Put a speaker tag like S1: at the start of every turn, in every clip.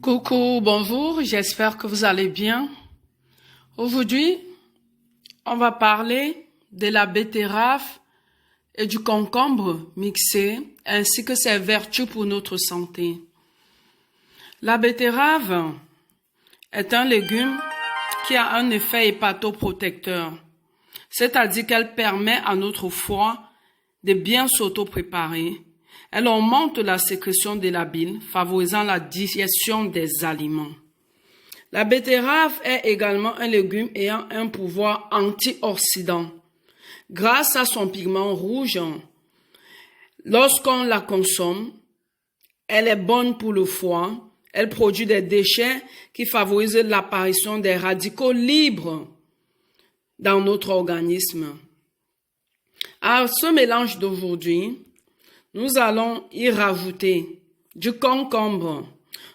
S1: Coucou, bonjour, j'espère que vous allez bien. Aujourd'hui, on va parler de la betterave et du concombre mixé, ainsi que ses vertus pour notre santé. La betterave est un légume qui a un effet hépatoprotecteur, c'est-à-dire qu'elle permet à notre foie de bien s'auto-préparer. Elle augmente la sécrétion de la bile, favorisant la digestion des aliments. La betterave est également un légume ayant un pouvoir antioxydant. Grâce à son pigment rouge, lorsqu'on la consomme, elle est bonne pour le foie. Elle produit des déchets qui favorisent l'apparition des radicaux libres dans notre organisme. À ce mélange d'aujourd'hui, nous allons y rajouter du concombre.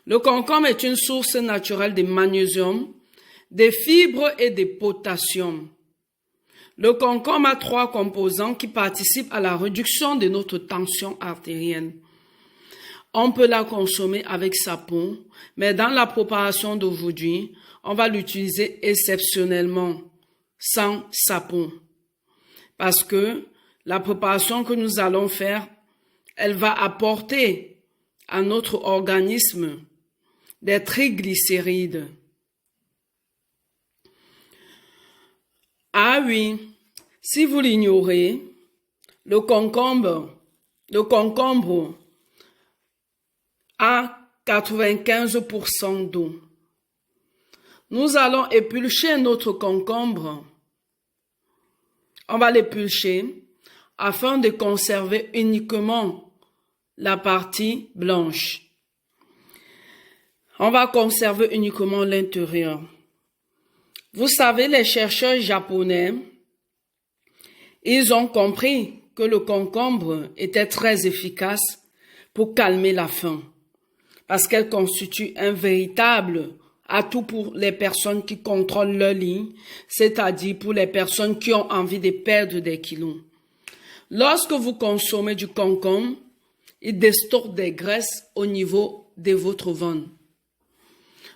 S1: Le concombre est une source naturelle de magnésium, de fibres et de potassium. Le concombre a 3 composants qui participent à la réduction de notre tension artérielle. On peut la consommer avec sa peau, mais dans la préparation d'aujourd'hui, on va l'utiliser exceptionnellement sans sa peau. Parce que la préparation que nous allons faire, elle va apporter à notre organisme des triglycérides. Ah oui, si vous l'ignorez, le concombre a 95% d'eau. Nous allons épulcher notre concombre. On va l'épulcher afin de conserver uniquement la partie blanche. On va conserver uniquement l'intérieur. Vous savez, les chercheurs japonais, ils ont compris que le concombre était très efficace pour calmer la faim, parce qu'elle constitue un véritable atout pour les personnes qui contrôlent leur ligne, c'est-à-dire pour les personnes qui ont envie de perdre des kilos. Lorsque vous consommez du concombre, il déstocke des graisses au niveau de votre ventre.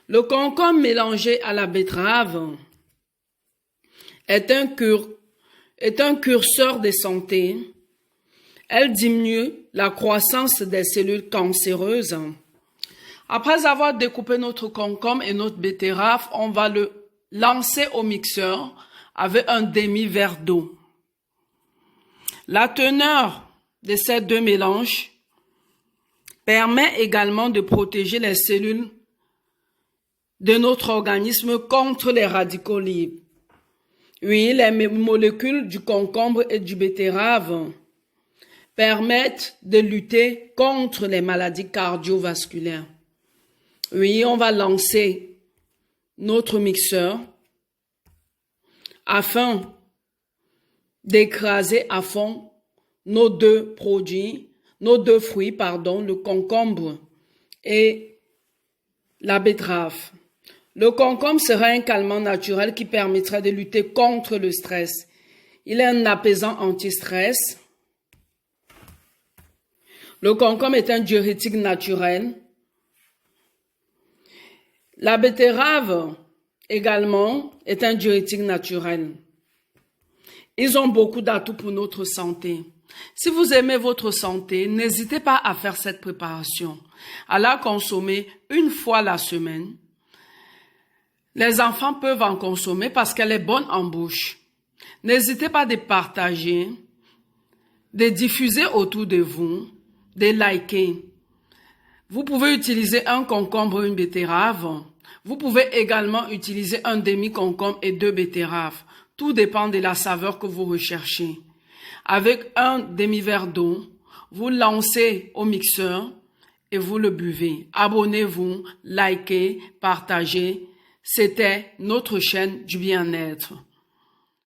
S1: Le concombre mélangé à la betterave est un curseur de santé. Elle diminue la croissance des cellules cancéreuses. Après avoir découpé notre concombre et notre betterave, on va le lancer au mixeur avec un demi-verre d'eau. La teneur de ces 2 mélanges permet également de protéger les cellules de notre organisme contre les radicaux libres. Oui, les molécules du concombre et du betterave permettent de lutter contre les maladies cardiovasculaires. Oui, on va lancer notre mixeur afin d'écraser à fond nos 2 fruits, le concombre et la betterave. Le concombre sera un calmant naturel qui permettra de lutter contre le stress. Il est un apaisant anti-stress. Le concombre est un diurétique naturel. La betterave également est un diurétique naturel. Ils ont beaucoup d'atouts pour notre santé. Si vous aimez votre santé, n'hésitez pas à faire cette préparation, à la consommer 1 fois la semaine. Les enfants peuvent en consommer parce qu'elle est bonne en bouche. N'hésitez pas de partager, de diffuser autour de vous, de liker. Vous pouvez utiliser un concombre et une betterave. Vous pouvez également utiliser un demi-concombre et 2 betteraves. Tout dépend de la saveur que vous recherchez. Avec un demi-verre d'eau, vous lancez au mixeur et vous le buvez. Abonnez-vous, likez, partagez. C'était notre chaîne du bien-être.